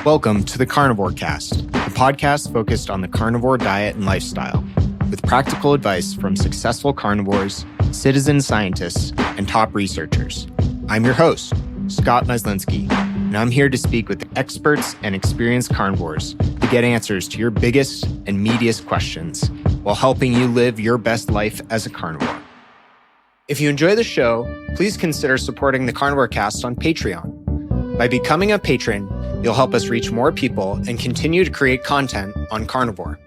Welcome to the Carnivore Cast, the podcast focused on the carnivore diet and lifestyle, with practical advice from successful carnivores, citizen scientists, and top researchers. I'm your host, Scott Myslinski, and I'm here to speak with experts and experienced carnivores to get answers to your biggest and meatiest questions while helping you live your best life as a carnivore. If you enjoy the show, please consider supporting the Carnivore Cast on Patreon. By becoming a patron, you'll help us reach more people and continue to create content on carnivore.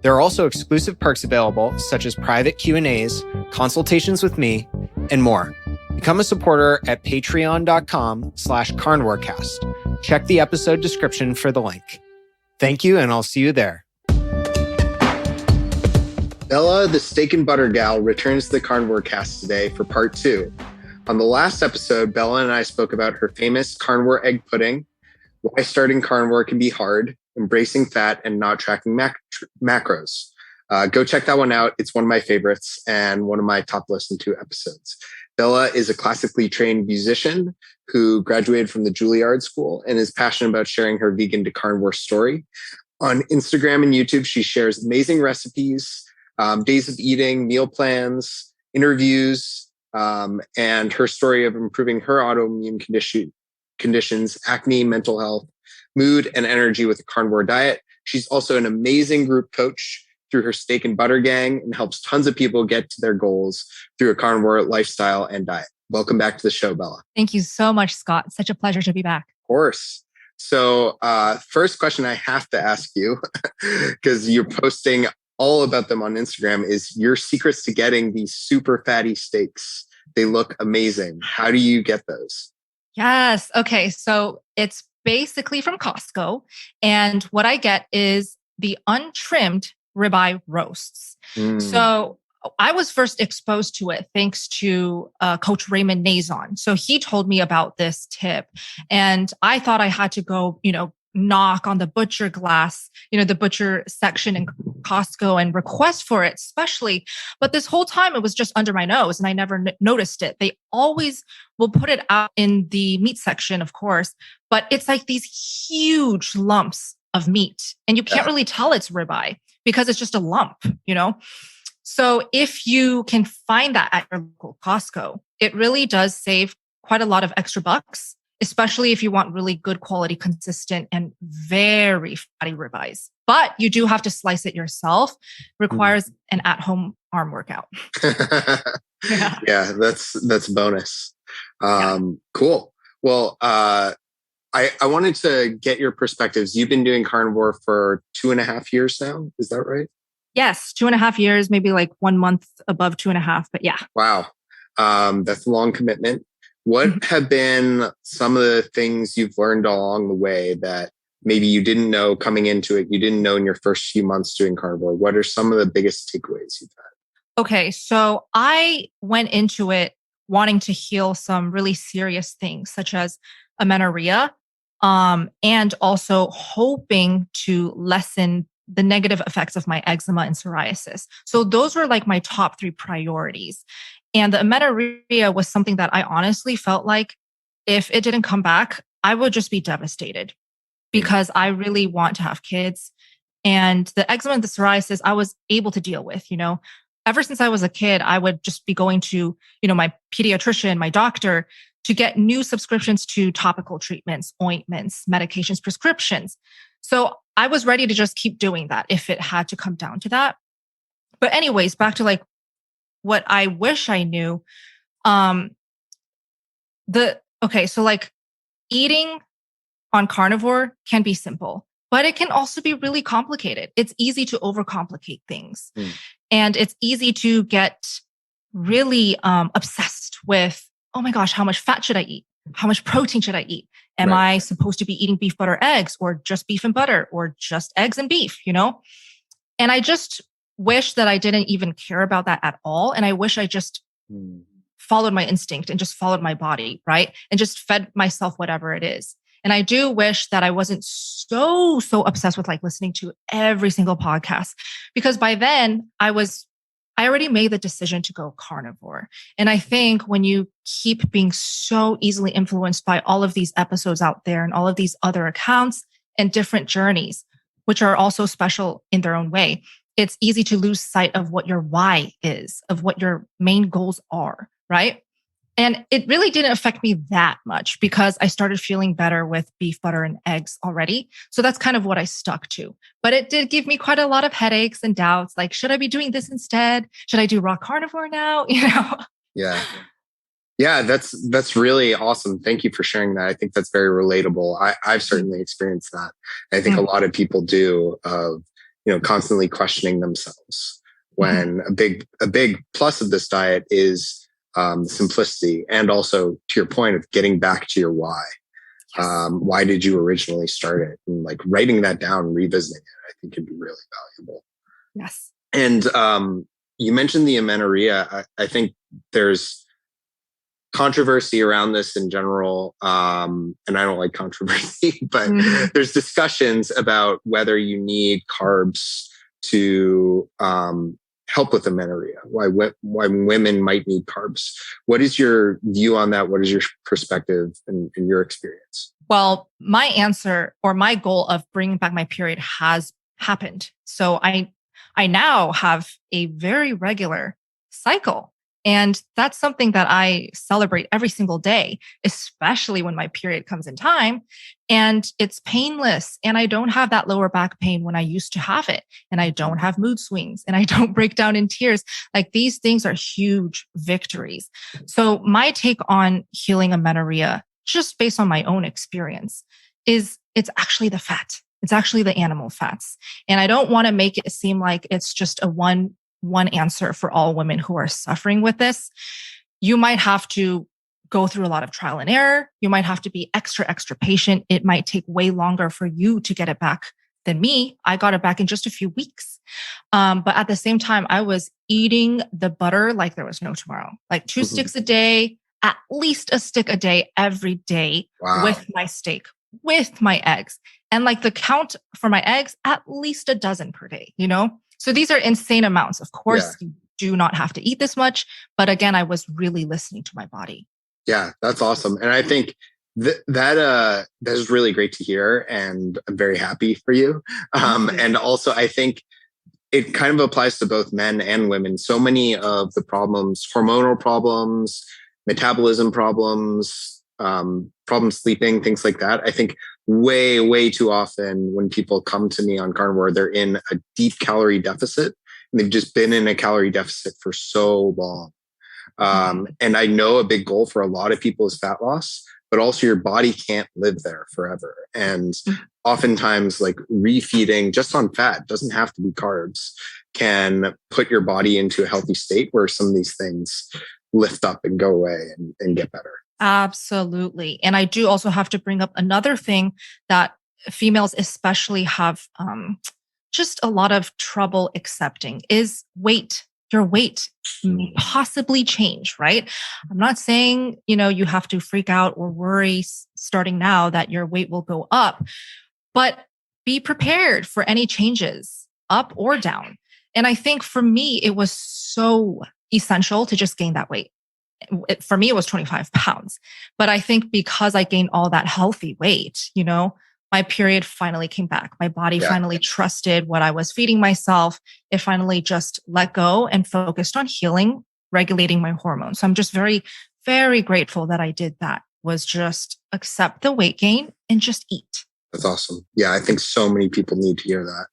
There are also exclusive perks available, such as private Q&As, consultations with me, and more. Become a supporter at patreon.com/carnivorecast. Check the episode description for the link. Thank you, and I'll see you there. Bella, the steak and butter gal, returns to the Carnivore Cast today for part 2. On the last episode, Bella and I spoke about her famous Carnivore Egg Pudding, why starting carnivore can be hard, embracing fat, and not tracking macros. Go check that one out. It's one of my favorites and one of my top listened to episodes. Bella is a classically trained musician who graduated from the Juilliard School and is passionate about sharing her vegan to carnivore story. On Instagram and YouTube, she shares amazing recipes, days of eating, meal plans, interviews, and her story of improving her autoimmune conditions, acne, mental health, mood, and energy with a carnivore diet. She's also an amazing group coach through her steak and butter gang and helps tons of people get to their goals through a carnivore lifestyle and diet. Welcome back to the show, Bella. Thank you so much, Scott. Such a pleasure to be back. Of course. So first question I have to ask you, because you're posting all about them on Instagram, is your secrets to getting these super fatty steaks. They look amazing. How do you get those? Yes. Okay. So it's basically from Costco. And what I get is the untrimmed ribeye roasts. So I was first exposed to it thanks to Coach Raymond Nazon. So he told me about this tip. And I thought I had to go, knock on the butcher glass, the butcher section in Costco and request for it, especially. But this whole time it was just under my nose and I never noticed it. They always will put it out in the meat section, of course, but it's like these huge lumps of meat and you can't really tell it's ribeye because it's just a lump, So if you can find that at your local Costco, it really does save quite a lot of extra bucks, especially if you want really good quality, consistent, and very fatty ribeyes. But you do have to slice it yourself. Requires an at-home arm workout. Yeah, that's a bonus. Cool. Well, I wanted to get your perspectives. You've been doing carnivore for 2.5 years now. Is that right? Yes, 2.5 years, maybe like 1 month above 2.5, but yeah. Wow. That's a long commitment. What have been some of the things you've learned along the way that maybe you didn't know coming into it, you didn't know in your first few months doing carnivore? What are some of the biggest takeaways you've had? Okay, so I went into it wanting to heal some really serious things, such as amenorrhea, and also hoping to lessen the negative effects of my eczema and psoriasis. So those were like my top 3 priorities. And the amenorrhea was something that I honestly felt like if it didn't come back, I would just be devastated because I really want to have kids. And the eczema and the psoriasis, I was able to deal with, Ever since I was a kid, I would just be going to, my pediatrician, my doctor to get new subscriptions to topical treatments, ointments, medications, prescriptions. So I was ready to just keep doing that if it had to come down to that. But anyways, back to like what I wish I knew. So like eating on carnivore can be simple, but it can also be really complicated. It's easy to overcomplicate things. And it's easy to get really obsessed with, oh my gosh, how much fat should I eat? How much protein should I eat? Am I supposed to be eating beef, butter, eggs, or just beef and butter, or just eggs and beef, And I just wish that I didn't even care about that at all. And I wish I just followed my instinct and just followed my body, right? And just fed myself whatever it is. And I do wish that I wasn't so obsessed with like listening to every single podcast, because by then I already made the decision to go carnivore. And I think when you keep being so easily influenced by all of these episodes out there and all of these other accounts, and different journeys, which are also special in their own way, it's easy to lose sight of what your why is, of what your main goals are, right? And it really didn't affect me that much because I started feeling better with beef, butter, and eggs already. So that's kind of what I stuck to. But it did give me quite a lot of headaches and doubts. Like, should I be doing this instead? Should I do raw carnivore now? Yeah. Yeah, that's really awesome. Thank you for sharing that. I think that's very relatable. I've certainly experienced that. I think a lot of people do, of constantly questioning themselves, when a big plus of this diet is simplicity, and also, to your point, of getting back to your why. Yes. Why did you originally start it? And like writing that down, revisiting it, I think could be really valuable. Yes. And you mentioned the amenorrhea. I think there's controversy around this in general. And I don't like controversy, but there's discussions about whether you need carbs to help with amenorrhea, why women might need carbs. What is your view on that? What is your perspective and your experience? Well, my answer, or my goal of bringing back my period, has happened. So I now have a very regular cycle. And that's something that I celebrate every single day, especially when my period comes in time and it's painless. And I don't have that lower back pain when I used to have it. And I don't have mood swings and I don't break down in tears. Like, these things are huge victories. So my take on healing amenorrhea, just based on my own experience, is it's actually the fat. It's actually the animal fats. And I don't want to make it seem like it's just a one answer for all women who are suffering with this. You might have to go through a lot of trial and error. You might have to be extra patient. It might take way longer for you to get it back than me. I got it back in just a few weeks. But at the same time, I was eating the butter like there was no tomorrow, like 2 sticks a day, at least a stick a day, every day. Wow. With my steak, with my eggs. And like the count for my eggs, at least a dozen per day, So these are insane amounts. Of course, you do not have to eat this much. But again, I was really listening to my body. Yeah, that's awesome. And I think that is really great to hear. And I'm very happy for you. And also, I think it kind of applies to both men and women. So many of the problems, hormonal problems, metabolism problems, problems sleeping, things like that. I think way too often when people come to me on carnivore, they're in a deep calorie deficit, and they've just been in a calorie deficit for so long. And I know a big goal for a lot of people is fat loss, but also your body can't live there forever. And oftentimes, like, refeeding just on fat, doesn't have to be carbs, can put your body into a healthy state where some of these things lift up and go away and get better. Absolutely. And I do also have to bring up another thing that females especially have just a lot of trouble accepting is weight. Your weight may possibly change, right? I'm not saying, you have to freak out or worry starting now that your weight will go up, but be prepared for any changes, up or down. And I think for me, it was so essential to just gain that weight. For me, it was 25 pounds. But I think because I gained all that healthy weight, my period finally came back. My body finally trusted what I was feeding myself. It finally just let go and focused on healing, regulating my hormones. So I'm just very, very grateful that I did that, was just accept the weight gain and just eat. That's awesome. Yeah, I think so many people need to hear that.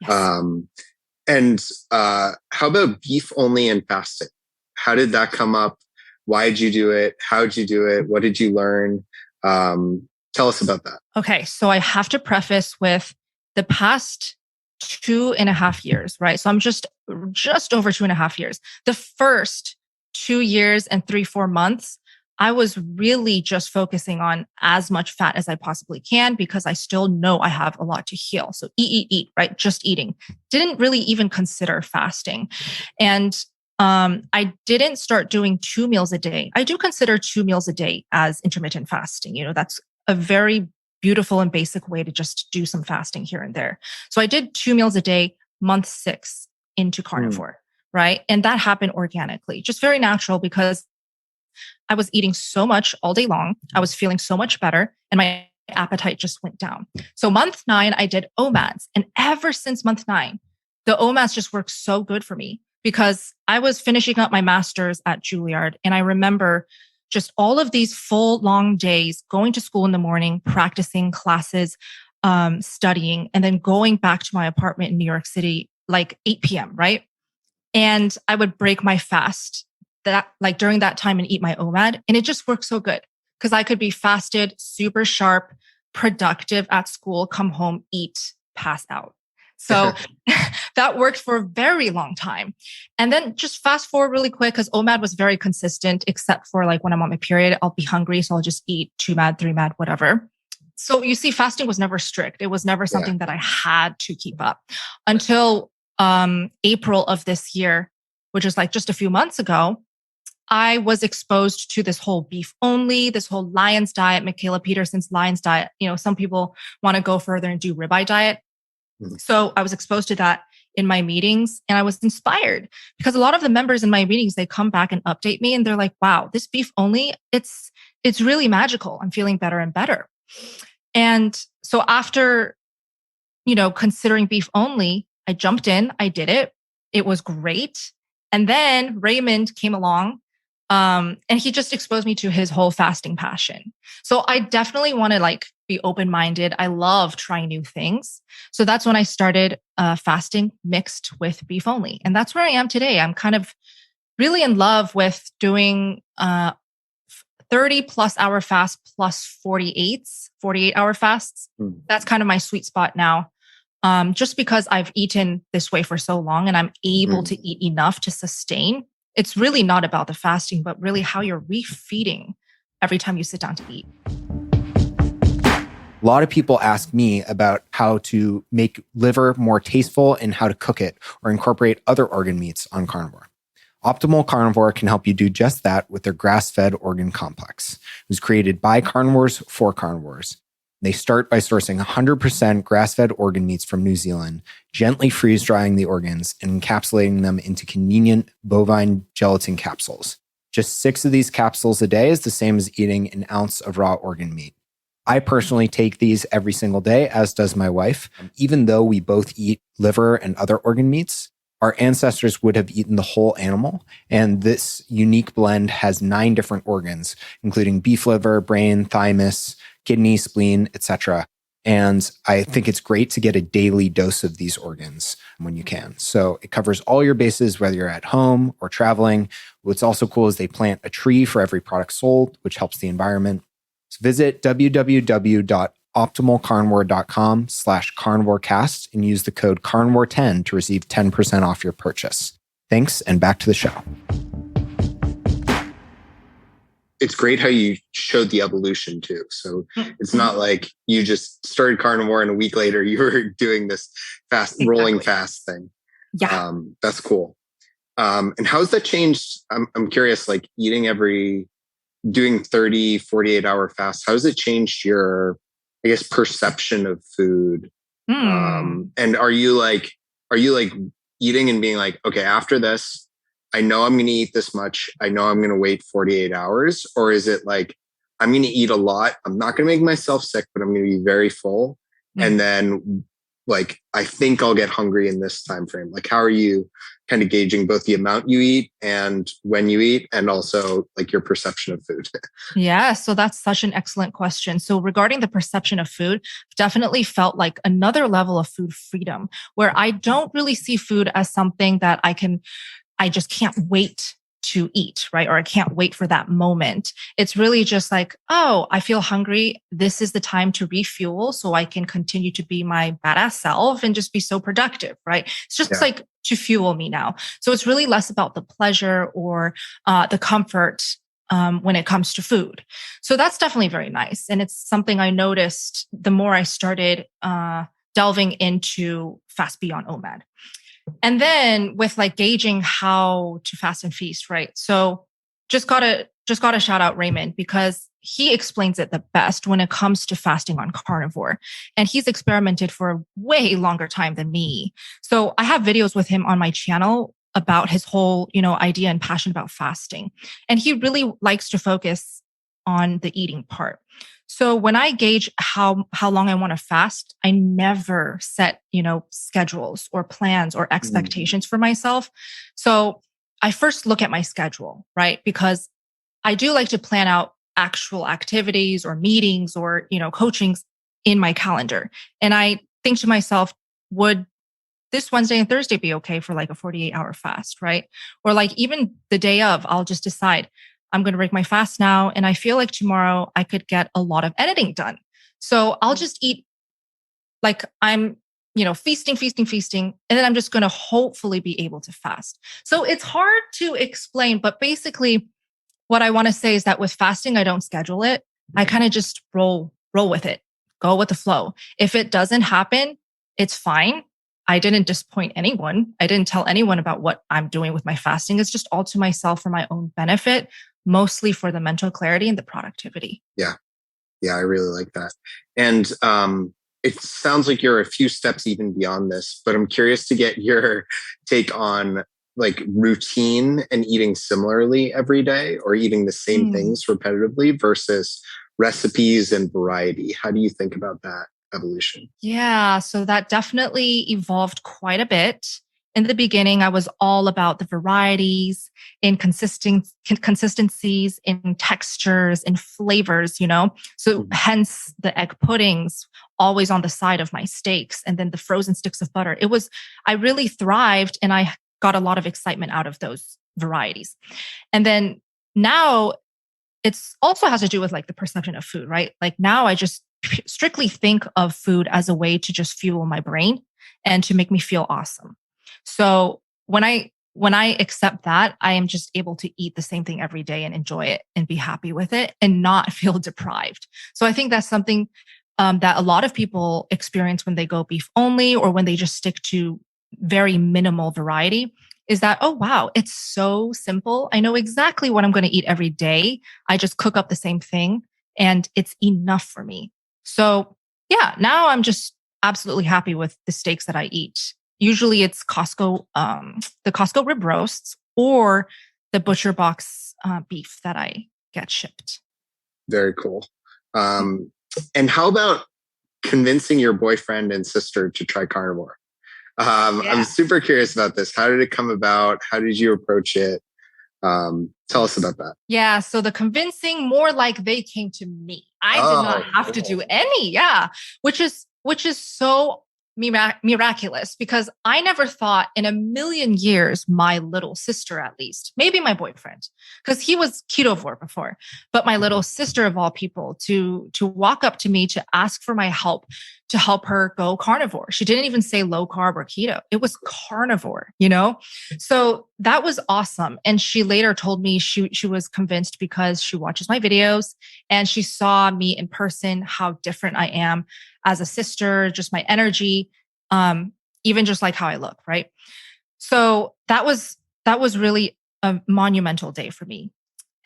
Yes. And how about beef only and fasting? How did that come up? Why did you do it? How did you do it? What did you learn? Tell us about that. Okay. So I have to preface with the past 2.5 years, right? So I'm just over 2.5 years. The first 2 years and 3-4 months, I was really just focusing on as much fat as I possibly can because I still know I have a lot to heal. So eat, right? Just eating. Didn't really even consider fasting. And I didn't start doing 2 meals a day. I do consider 2 meals a day as intermittent fasting. That's a very beautiful and basic way to just do some fasting here and there. So I did 2 meals a day, month 6 into carnivore, right? And that happened organically, just very natural because I was eating so much all day long. I was feeling so much better and my appetite just went down. So month 9, I did OMADs. And ever since month 9, the OMADs just worked so good for me because I was finishing up my master's at Juilliard. And I remember just all of these full long days, going to school in the morning, practicing classes, studying, and then going back to my apartment in New York City, like 8 p.m., right? And I would break my fast during that time and eat my OMAD. And it just worked so good because I could be fasted, super sharp, productive at school, come home, eat, pass out. So that worked for a very long time. And then just fast forward really quick because OMAD was very consistent, except for like when I'm on my period, I'll be hungry. So I'll just eat 2 MAD, 3 MAD, whatever. So you see, fasting was never strict. It was never something that I had to keep up until April of this year, which is like just a few months ago. I was exposed to this whole beef only, this whole Lion's diet, Michaela Peterson's Lion's diet. You know, some people want to go further and do ribeye diet. So I was exposed to that in my meetings and I was inspired because a lot of the members in my meetings, they come back and update me and they're like, wow, this beef only, it's really magical. I'm feeling better and better. And so after, considering beef only, I jumped in, I did it. It was great. And then Raymond came along, and he just exposed me to his whole fasting passion. So I definitely want to be open-minded. I love trying new things. So that's when I started fasting mixed with beef only. And that's where I am today. I'm kind of really in love with doing 30 plus hour fast plus 48-hour fasts. That's kind of my sweet spot now. Just because I've eaten this way for so long and I'm able to eat enough to sustain. It's really not about the fasting, but really how you're refeeding every time you sit down to eat. A lot of people ask me about how to make liver more tasteful and how to cook it or incorporate other organ meats on carnivore. Optimal Carnivore can help you do just that with their grass-fed organ complex. It was created by carnivores for carnivores. They start by sourcing 100% grass-fed organ meats from New Zealand, gently freeze-drying the organs and encapsulating them into convenient bovine gelatin capsules. Just 6 of these capsules a day is the same as eating an ounce of raw organ meat. I personally take these every single day, as does my wife. Even though we both eat liver and other organ meats, our ancestors would have eaten the whole animal. And this unique blend has 9 different organs, including beef liver, brain, thymus, kidney, spleen, etc. And I think it's great to get a daily dose of these organs when you can. So it covers all your bases, whether you're at home or traveling. What's also cool is they plant a tree for every product sold, which helps the environment. So visit www.optimalcarnivore.com/carnivorecast and use the code Carnivore10 to receive 10% off your purchase. Thanks, and back to the show. It's great how you showed the evolution too. So it's not like you just started carnivore and a week later you were doing this rolling fast thing. Yeah. That's cool. And how's that changed? I'm curious, doing 30, 48-hour fasts, how has it changed your, I guess, perception of food? And are you eating and being like, okay, after this, I know I'm going to eat this much. I know I'm going to wait 48 hours. Or is it like, I'm going to eat a lot. I'm not going to make myself sick, but I'm going to be very full. And then I think I'll get hungry in this time frame. How are you kind of gauging both the amount you eat and when you eat and also your perception of food? Yeah. So that's such an excellent question. So regarding the perception of food, I've definitely felt like another level of food freedom where I don't really see food as something that I just can't wait to eat, right? Or I can't wait for that moment. It's really just like, oh, I feel hungry. This is the time to refuel so I can continue to be my badass self and just be so productive, right? It's just to fuel me now. So it's really less about the pleasure or the comfort when it comes to food. So that's definitely very nice. And it's something I noticed the more I started delving into fast beyond OMAD. And then with gauging how to fast and feast, right? So just gotta shout out Raymond because he explains it the best when it comes to fasting on carnivore. And he's experimented for a way longer time than me. So I have videos with him on my channel about his whole, idea and passion about fasting. And he really likes to focus on the eating part. So when I gauge how long I want to fast, I never set, schedules or plans or expectations for myself. So I first look at my schedule, right? Because I do like to plan out actual activities or meetings or, coachings in my calendar. And I think to myself, would this Wednesday and Thursday be okay for like a 48-hour fast, right? Or like even the day of, I'll just decide I'm going to break my fast now. And I feel like tomorrow I could get a lot of editing done. So I'll just eat like I'm, feasting, feasting, feasting. And then I'm just going to hopefully be able to fast. So it's hard to explain, but basically what I want to say is that with fasting, I don't schedule it. I kind of just roll with it, go with the flow. If it doesn't happen, it's fine. I didn't disappoint anyone. I didn't tell anyone about what I'm doing with my fasting. It's just all to myself for my own benefit, mostly for the mental clarity and the productivity. Yeah. Yeah, I really like that. And it sounds like you're a few steps even beyond this, but I'm curious to get your take on like routine and eating similarly every day or eating the same things repetitively versus recipes and variety. How do you think about that evolution? Yeah, so that definitely evolved quite a bit. In the beginning, I was all about the varieties in consistencies, in textures, in flavors, So hence the egg puddings always on the side of my steaks and then the frozen sticks of butter. I really thrived and I got a lot of excitement out of those varieties. And then now it's also has to do with like the perception of food, right? Like now I just strictly think of food as a way to just fuel my brain and to make me feel awesome. So when I accept that, I am just able to eat the same thing every day and enjoy it and be happy with it and not feel deprived. So I think that's something that a lot of people experience when they go beef only or when they just stick to very minimal variety is that, oh, wow, it's so simple. I know exactly what I'm going to eat every day. I just cook up the same thing and it's enough for me. So yeah, now I'm just absolutely happy with the steaks that I eat. Usually it's the Costco rib roasts or the butcher box beef that I get shipped. Very cool. And how about convincing your boyfriend and sister to try carnivore? I'm super curious about this. How did it come about? How did you approach it? Tell us about that. Yeah. So the convincing, more like they came to me. I did not have to do any. Yeah. Which is so miraculous because I never thought in a million years, my little sister, at least, maybe my boyfriend, because he was ketovore before, but my little sister of all people to walk up to me to ask for my help to help her go carnivore. She didn't even say low carb or keto. It was carnivore, So that was awesome. And she later told me she was convinced because she watches my videos and she saw me in person, how different I am as a sister, just my energy, even just like how I look, right? So that was really a monumental day for me.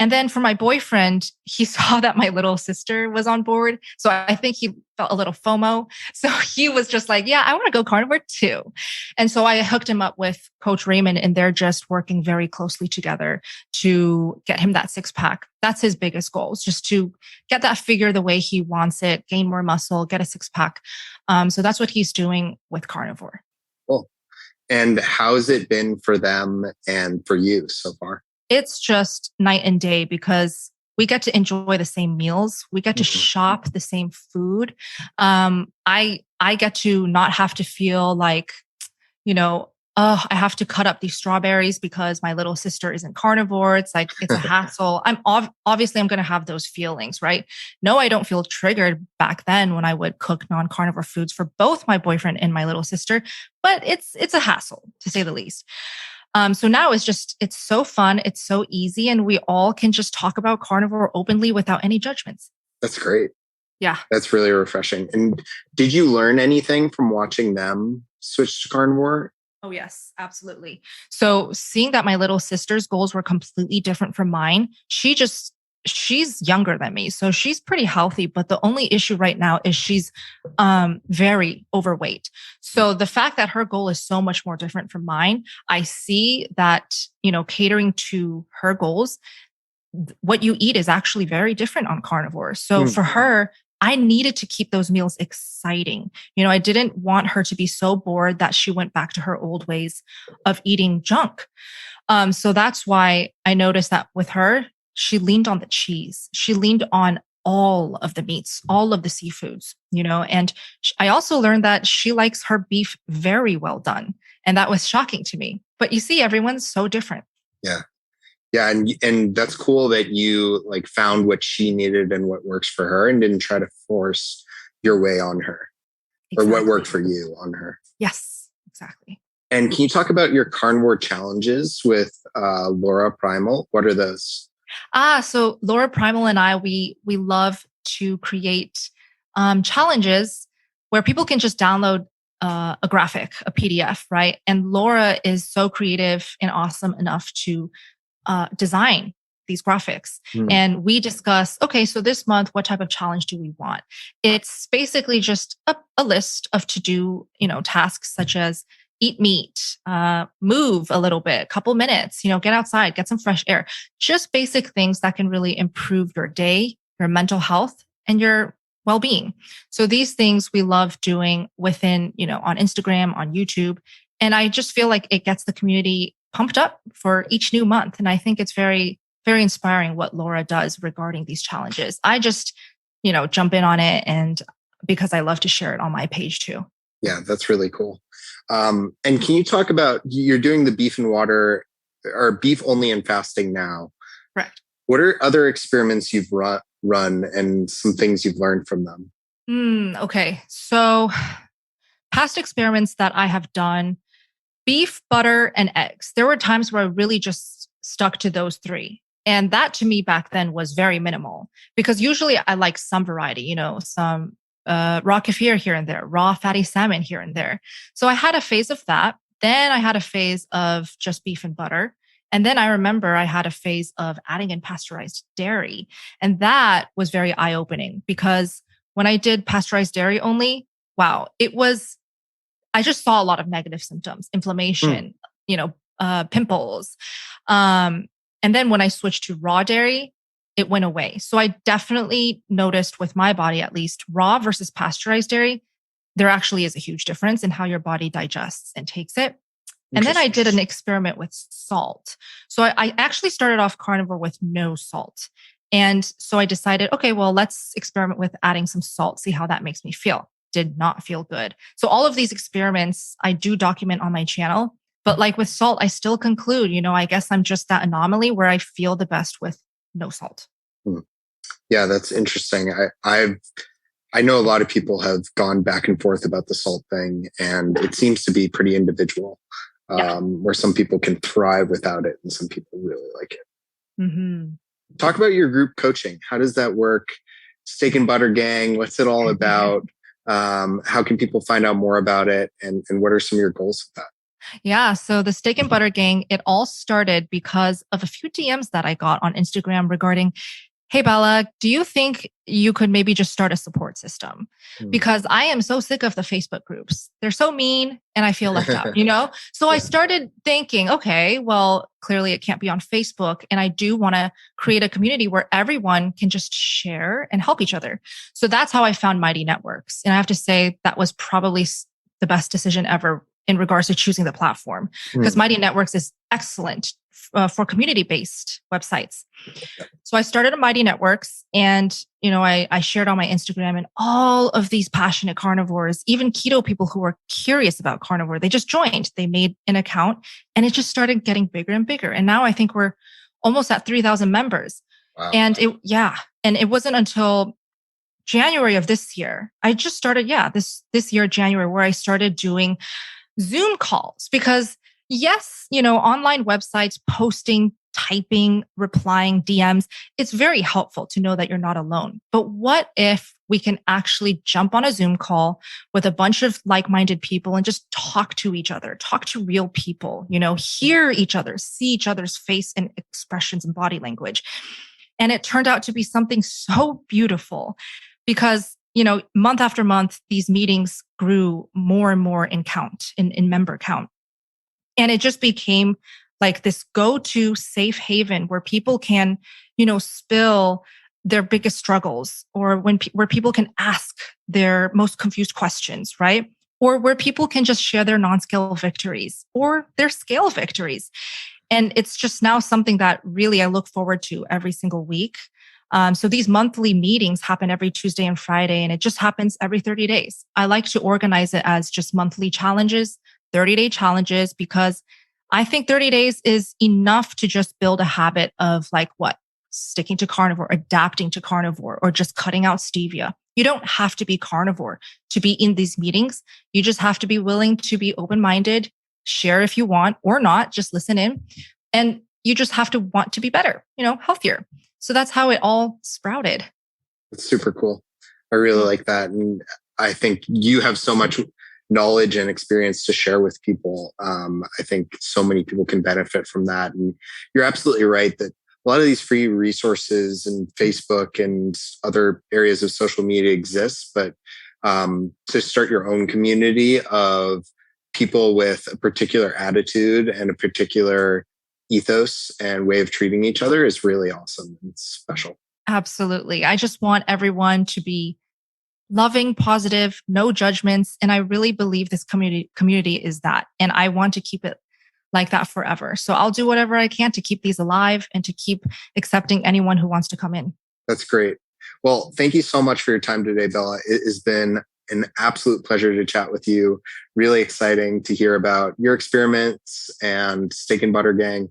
And then for my boyfriend, he saw that my little sister was on board. So I think he felt a little FOMO. So he was just like, yeah, I want to go carnivore too. And so I hooked him up with Coach Raymond and they're just working very closely together to get him that 6-pack. That's his biggest goal, is just to get that figure the way he wants it, gain more muscle, get a 6-pack. So that's what he's doing with carnivore. Cool. And how's it been for them and for you so far? It's just night and day because we get to enjoy the same meals. We get to shop the same food. I get to not have to feel like, I have to cut up these strawberries because my little sister isn't carnivore. It's like, it's a hassle. Obviously I'm going to have those feelings, right? No, I don't feel triggered back then when I would cook non-carnivore foods for both my boyfriend and my little sister, but it's a hassle to say the least. So now it's so fun. It's so easy. And we all can just talk about carnivore openly without any judgments. That's great. Yeah. That's really refreshing. And did you learn anything from watching them switch to carnivore? Oh, yes, absolutely. So seeing that my little sister's goals were completely different from mine, she's younger than me. So she's pretty healthy, but the only issue right now is she's very overweight. So the fact that her goal is so much more different from mine, I see that, catering to her goals, what you eat is actually very different on carnivore. So for her, I needed to keep those meals exciting. I didn't want her to be so bored that she went back to her old ways of eating junk. So that's why I noticed that with her, she leaned on the cheese. She leaned on all of the meats, all of the seafoods, and I also learned that she likes her beef very well done. And that was shocking to me. But you see, everyone's so different. Yeah. Yeah. And that's cool that you like found what she needed and what works for her and didn't try to force your way on her. Exactly. Or what worked for you on her. Yes, exactly. And can you talk about your carnivore challenges with Laura Primal? What are those? So Laura Primal and I, we love to create challenges where people can just download a graphic, a PDF, right? And Laura is so creative and awesome enough to design these graphics. And we discuss, okay, so this month, what type of challenge do we want? It's basically just a list of to-do, tasks such as eat meat, move a little bit, couple minutes, get outside, get some fresh air, just basic things that can really improve your day, your mental health, and your well-being. So these things we love doing within, on Instagram, on YouTube. And I just feel like it gets the community pumped up for each new month. And I think it's very, very inspiring what Laura does regarding these challenges. I just, jump in on it, and because I love to share it on my page too. Yeah, that's really cool. And can you talk about, you're doing the beef and water or beef only and fasting now. Correct. What are other experiments you've run and some things you've learned from them? Okay. So past experiments that I have done, beef, butter, and eggs. There were times where I really just stuck to those three. And that to me back then was very minimal because usually I like some variety, some raw kefir here and there, raw fatty salmon here and there. So I had a phase of that. Then I had a phase of just beef and butter. And then I remember I had a phase of adding in pasteurized dairy. And that was very eye-opening because when I did pasteurized dairy only, wow, I just saw a lot of negative symptoms, inflammation, pimples. And then when I switched to raw dairy, it went away. So I definitely noticed with my body, at least raw versus pasteurized dairy, there actually is a huge difference in how your body digests and takes it. And then I did an experiment with salt. So I actually started off carnivore with no salt. And so I decided, okay, well, let's experiment with adding some salt, see how that makes me feel. Did not feel good. So all of these experiments I do document on my channel. But like with salt, I still conclude, I guess I'm just that anomaly where I feel the best with no salt. Yeah, that's interesting. I know a lot of people have gone back and forth about the salt thing, and it seems to be pretty individual, where some people can thrive without it and some people really like it. Mm-hmm. Talk about your group coaching. How does that work? Steak and Butter Gang, what's it all about? How can people find out more about it? And what are some of your goals with that? Yeah. So the Steak and Butter Gang, it all started because of a few DMs that I got on Instagram regarding, hey, Bella, do you think you could maybe just start a support system? Because I am so sick of the Facebook groups. They're so mean and I feel left out, So I started thinking, okay, well, clearly it can't be on Facebook. And I do want to create a community where everyone can just share and help each other. So that's how I found Meaty Networks. And I have to say that was probably the best decision ever in regards to choosing the platform, because Meaty Networks is excellent for community-based websites. So I started a Meaty Networks, and I shared on my Instagram, and all of these passionate carnivores, even keto people who were curious about carnivore, they just joined. They made an account, and it just started getting bigger and bigger. And now I think we're almost at 3,000 members. Wow. And it wasn't until January of this year, I just started, this year, January, where I started doing Zoom calls, because yes, online websites, posting, typing, replying, DMs, it's very helpful to know that you're not alone. But what if we can actually jump on a Zoom call with a bunch of like-minded people and just talk to each other, talk to real people, hear each other, see each other's face and expressions and body language. And it turned out to be something so beautiful because month after month, these meetings grew more and more in count, in member count. And it just became like this go-to safe haven where people can, spill their biggest struggles, or where people can ask their most confused questions, right? Or where people can just share their non-scale victories or their scale victories. And it's just now something that really I look forward to every single week. So these monthly meetings happen every Tuesday and Friday, and it just happens every 30 days. I like to organize it as just monthly challenges, 30-day challenges, because I think 30 days is enough to just build a habit of sticking to carnivore, adapting to carnivore, or just cutting out stevia. You don't have to be carnivore to be in these meetings. You just have to be willing to be open-minded, share if you want or not, just listen in. And you just have to want to be better, healthier. So that's how it all sprouted. It's super cool. I really like that. And I think you have so much knowledge and experience to share with people. I think so many people can benefit from that. And you're absolutely right that a lot of these free resources and Facebook and other areas of social media exist, but to start your own community of people with a particular attitude and a particular ethos and way of treating each other is really awesome. It's special. Absolutely. I just want everyone to be loving, positive, no judgments. And I really believe this community is that. And I want to keep it like that forever. So I'll do whatever I can to keep these alive and to keep accepting anyone who wants to come in. That's great. Well, thank you so much for your time today, Bella. It has been an absolute pleasure to chat with you. Really exciting to hear about your experiments and Steak and Butter Gang.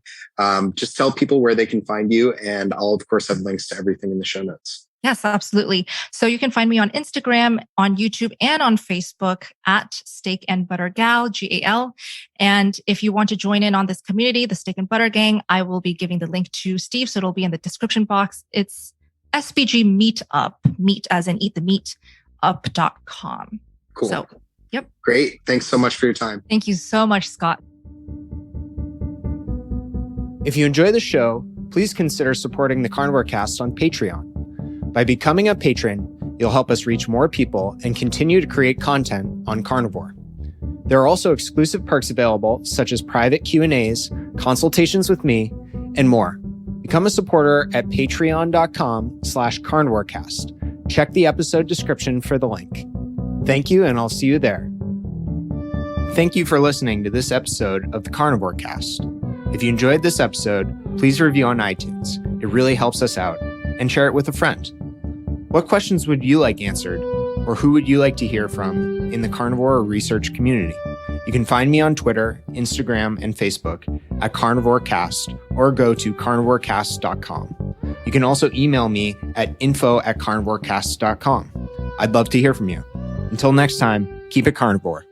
Just tell people where they can find you. And I'll, of course, have links to everything in the show notes. Yes, absolutely. So you can find me on Instagram, on YouTube, and on Facebook at Steak and Butter Gal, GAL. And if you want to join in on this community, the Steak and Butter Gang, I will be giving the link to Steve. So it'll be in the description box. It's SBG Meetup, meat as in eat the meat, up.com. Cool. So, yep. Great. Thanks so much for your time. Thank you so much, Scott. If you enjoy the show, please consider supporting the Carnivore Cast on Patreon. By becoming a patron, you'll help us reach more people and continue to create content on carnivore. There are also exclusive perks available, such as private Q&As, consultations with me, and more. Become a supporter at patreon.com/carnivorecast. Check the episode description for the link. Thank you, and I'll see you there. Thank you for listening to this episode of the Carnivore Cast. If you enjoyed this episode, please review on iTunes. It really helps us out. And share it with a friend. What questions would you like answered, or who would you like to hear from in the carnivore research community? You can find me on Twitter, Instagram, and Facebook at Carnivore Cast, or go to carnivorecast.com. You can also email me at info@carnivorecast.com. I'd love to hear from you. Until next time, keep it carnivore.